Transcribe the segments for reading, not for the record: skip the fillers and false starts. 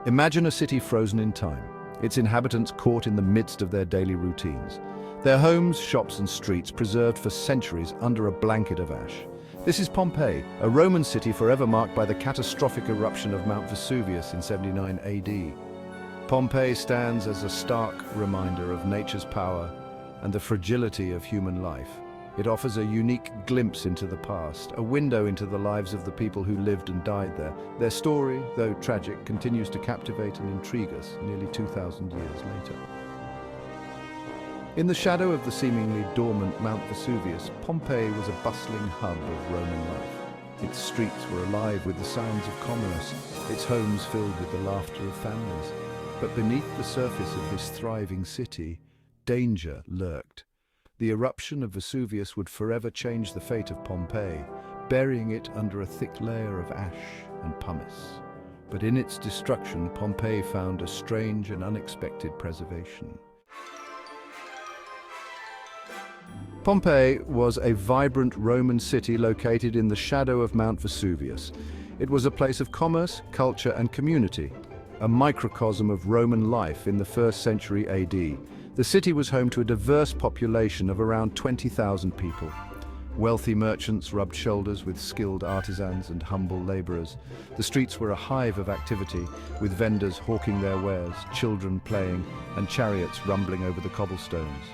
Imagine a city frozen in time, its inhabitants caught in the midst of their daily routines. Their homes, shops and streets preserved for centuries under a blanket of ash. This is Pompeii, a Roman city forever marked by the catastrophic eruption of Mount Vesuvius in 79 AD. Pompeii stands as a stark reminder of nature's power and the fragility of human life. It offers a unique glimpse into the past, a window into the lives of the people who lived and died there. Their story, though tragic, continues to captivate and intrigue us nearly 2,000 years later. In the shadow of the seemingly dormant Mount Vesuvius, Pompeii was a bustling hub of Roman life. Its streets were alive with the sounds of commerce, its homes filled with the laughter of families. But beneath the surface of this thriving city, danger lurked. The eruption of Vesuvius would forever change the fate of Pompeii, burying it under a thick layer of ash and pumice. But in its destruction, Pompeii found a strange and unexpected preservation. Pompeii was a vibrant Roman city located in the shadow of Mount Vesuvius. It was a place of commerce, culture and community, a microcosm of Roman life in the 1st century AD. The city was home to a diverse population of around 20,000 people. Wealthy merchants rubbed shoulders with skilled artisans and humble laborers. The streets were a hive of activity, with vendors hawking their wares, children playing, and chariots rumbling over the cobblestones.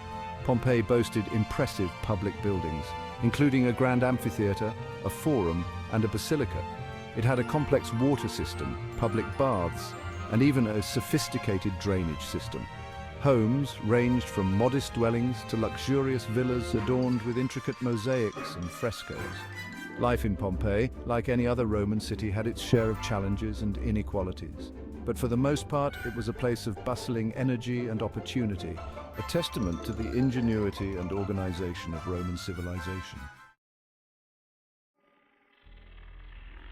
Pompeii boasted impressive public buildings, including a grand amphitheater, a forum, and a basilica. It had a complex water system, public baths, and even a sophisticated drainage system. Homes ranged from modest dwellings to luxurious villas adorned with intricate mosaics and frescoes. Life in Pompeii, like any other Roman city, had its share of challenges and inequalities. But for the most part, it was a place of bustling energy and opportunity, a testament to the ingenuity and organization of Roman civilization.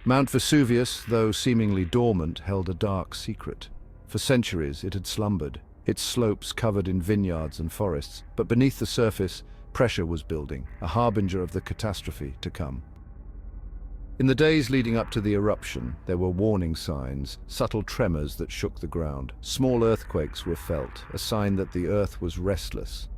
Mount Vesuvius, though seemingly dormant, held a dark secret. For centuries it had slumbered, its slopes covered in vineyards and forests, but beneath the surface, pressure was building, a harbinger of the catastrophe to come. In the days leading up to the eruption, there were warning signs, subtle tremors that shook the ground. Small earthquakes were felt, a sign that the earth was restless.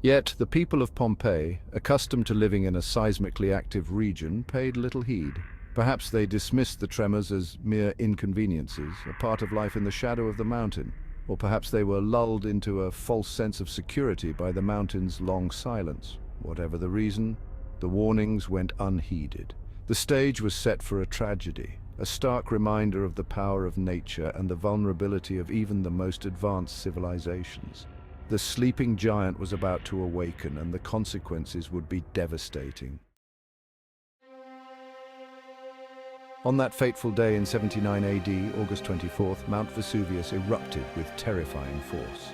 Yet the people of Pompeii, accustomed to living in a seismically active region, paid little heed. Perhaps they dismissed the tremors as mere inconveniences, a part of life in the shadow of the mountain. Or perhaps they were lulled into a false sense of security by the mountain's long silence. Whatever the reason, the warnings went unheeded. The stage was set for a tragedy, a stark reminder of the power of nature and the vulnerability of even the most advanced civilizations. The sleeping giant was about to awaken, and the consequences would be devastating. On that fateful day in 79 AD, August 24th, Mount Vesuvius erupted with terrifying force.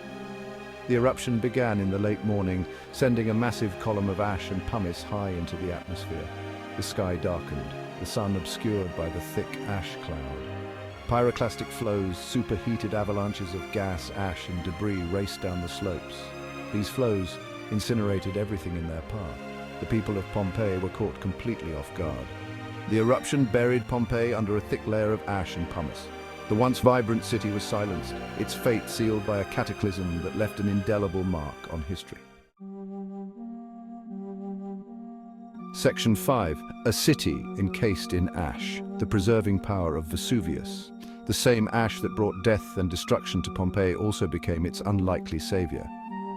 The eruption began in the late morning, sending a massive column of ash and pumice high into the atmosphere. The sky darkened, the sun obscured by the thick ash cloud. Pyroclastic flows, superheated avalanches of gas, ash and debris raced down the slopes. These flows incinerated everything in their path. The people of Pompeii were caught completely off guard. The eruption buried Pompeii under a thick layer of ash and pumice. The once vibrant city was silenced, its fate sealed by a cataclysm that left an indelible mark on history. Section 5. A city encased in ash, the preserving power of Vesuvius. The same ash that brought death and destruction to Pompeii also became its unlikely savior.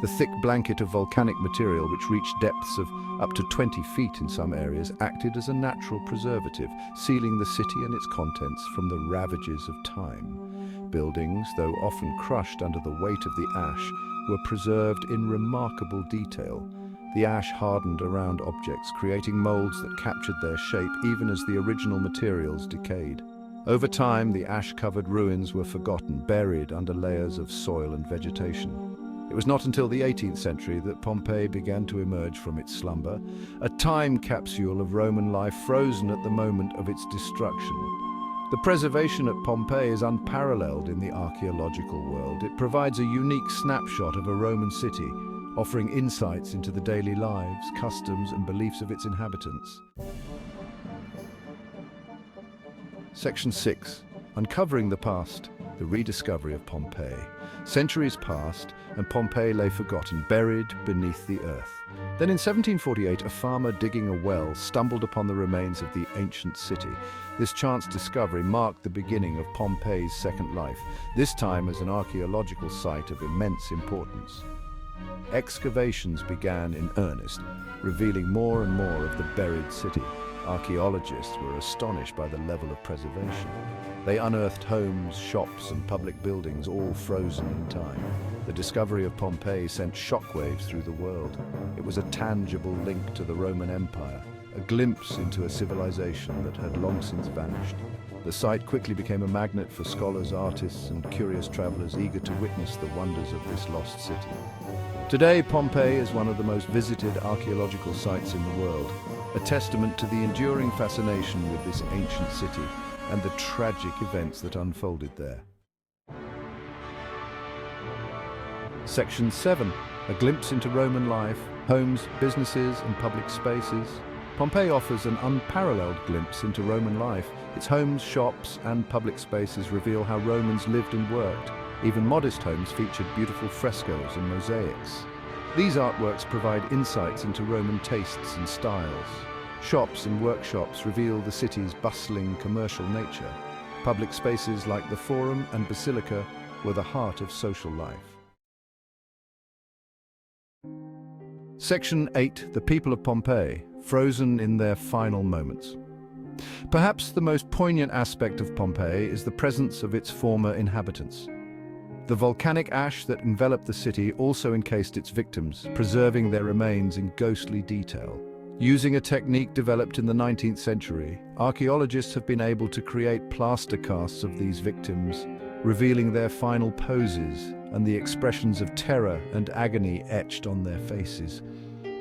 The thick blanket of volcanic material, which reached depths of up to 20 feet in some areas, acted as a natural preservative, sealing the city and its contents from the ravages of time. Buildings, though often crushed under the weight of the ash, were preserved in remarkable detail. The ash hardened around objects, creating molds that captured their shape even as the original materials decayed. Over time, the ash-covered ruins were forgotten, buried under layers of soil and vegetation. It was not until the 18th century that Pompeii began to emerge from its slumber, a time capsule of Roman life frozen at the moment of its destruction. The preservation at Pompeii is unparalleled in the archaeological world. It provides a unique snapshot of a Roman city, offering insights into the daily lives, customs, and beliefs of its inhabitants. Section 6. Uncovering the past. the rediscovery of Pompeii. Centuries passed, and Pompeii lay forgotten, buried beneath the earth. Then in 1748, a farmer digging a well stumbled upon the remains of the ancient city. This chance discovery marked the beginning of Pompeii's second life, this time as an archaeological site of immense importance. Excavations began in earnest, revealing more and more of the buried city. Archaeologists were astonished by the level of preservation. They unearthed homes, shops, and public buildings, all frozen in time. The discovery of Pompeii sent shockwaves through the world. It was a tangible link to the Roman Empire, a glimpse into a civilization that had long since vanished. The site quickly became a magnet for scholars, artists, and curious travelers eager to witness the wonders of this lost city. Today, Pompeii is one of the most visited archaeological sites in the world, a testament to the enduring fascination with this ancient city and the tragic events that unfolded there. Section 7. A glimpse into Roman life, homes, businesses, and public spaces. Pompeii offers an unparalleled glimpse into Roman life. Its homes, shops, and public spaces reveal how Romans lived and worked. Even modest homes featured beautiful frescoes and mosaics. These artworks provide insights into Roman tastes and styles. Shops and workshops reveal the city's bustling commercial nature. Public spaces like the Forum and Basilica were the heart of social life. Section 8. The people of Pompeii, frozen in their final moments. Perhaps the most poignant aspect of Pompeii is the presence of its former inhabitants. The volcanic ash that enveloped the city also encased its victims, preserving their remains in ghostly detail. Using a technique developed in the 19th century, archaeologists have been able to create plaster casts of these victims, revealing their final poses and the expressions of terror and agony etched on their faces.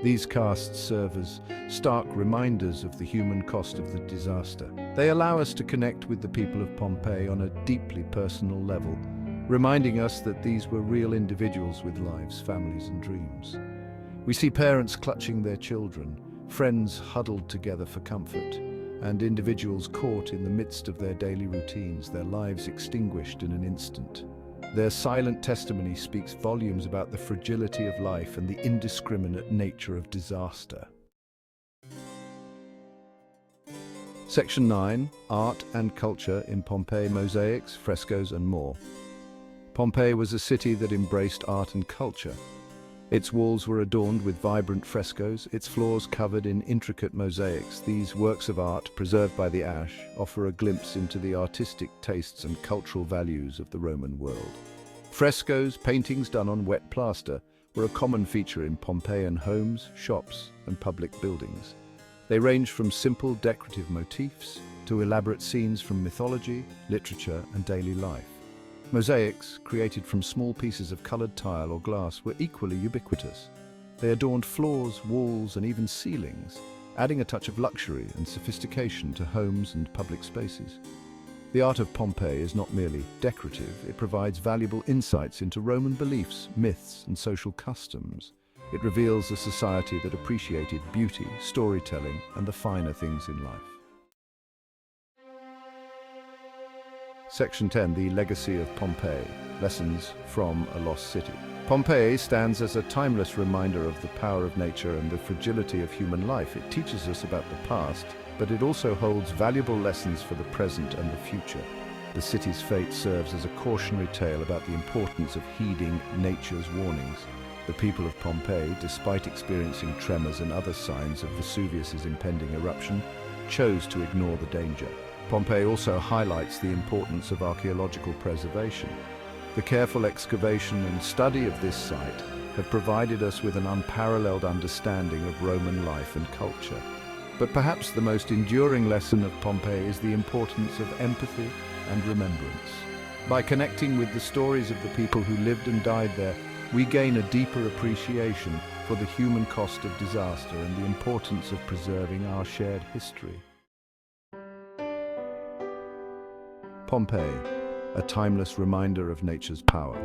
These casts serve as stark reminders of the human cost of the disaster. They allow us to connect with the people of Pompeii on a deeply personal level, reminding us that these were real individuals with lives, families, and dreams. We see parents clutching their children, friends huddled together for comfort, and individuals caught in the midst of their daily routines, their lives extinguished in an instant. Their silent testimony speaks volumes about the fragility of life and the indiscriminate nature of disaster. Section 9. Art and culture in Pompeii: mosaics, frescoes, and more. Pompeii was a city that embraced art and culture. Its walls were adorned with vibrant frescoes, its floors covered in intricate mosaics. These works of art, preserved by the ash, offer a glimpse into the artistic tastes and cultural values of the Roman world. Frescoes, paintings done on wet plaster, were a common feature in Pompeian homes, shops, and public buildings. They range from simple decorative motifs to elaborate scenes from mythology, literature, and daily life. Mosaics, created from small pieces of colored tile or glass, were equally ubiquitous. They adorned floors, walls, and even ceilings, adding a touch of luxury and sophistication to homes and public spaces. The art of Pompeii is not merely decorative, it provides valuable insights into Roman beliefs, myths, and social customs. It reveals a society that appreciated beauty, storytelling, and the finer things in life. Section 10. The legacy of Pompeii: lessons from a lost city. Pompeii stands as a timeless reminder of the power of nature and the fragility of human life. It teaches us about the past, but it also holds valuable lessons for the present and the future. The city's fate serves as a cautionary tale about the importance of heeding nature's warnings. The people of Pompeii, despite experiencing tremors and other signs of Vesuvius's impending eruption, chose to ignore the danger. Pompeii also highlights the importance of archaeological preservation. The careful excavation and study of this site have provided us with an unparalleled understanding of Roman life and culture. But perhaps the most enduring lesson of Pompeii is the importance of empathy and remembrance. By connecting with the stories of the people who lived and died there, we gain a deeper appreciation for the human cost of disaster and the importance of preserving our shared history. Pompeii, a timeless reminder of nature's power.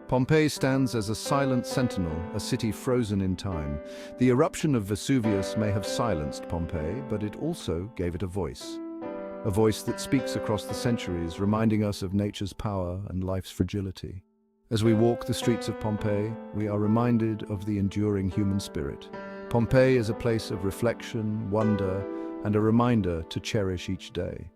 Pompeii stands as a silent sentinel, a city frozen in time. The eruption of Vesuvius may have silenced Pompeii, but it also gave it a voice. a voice that speaks across the centuries, reminding us of nature's power and life's fragility. As we walk the streets of Pompeii, we are reminded of the enduring human spirit. Pompeii is a place of reflection, wonder, and a reminder to cherish each day.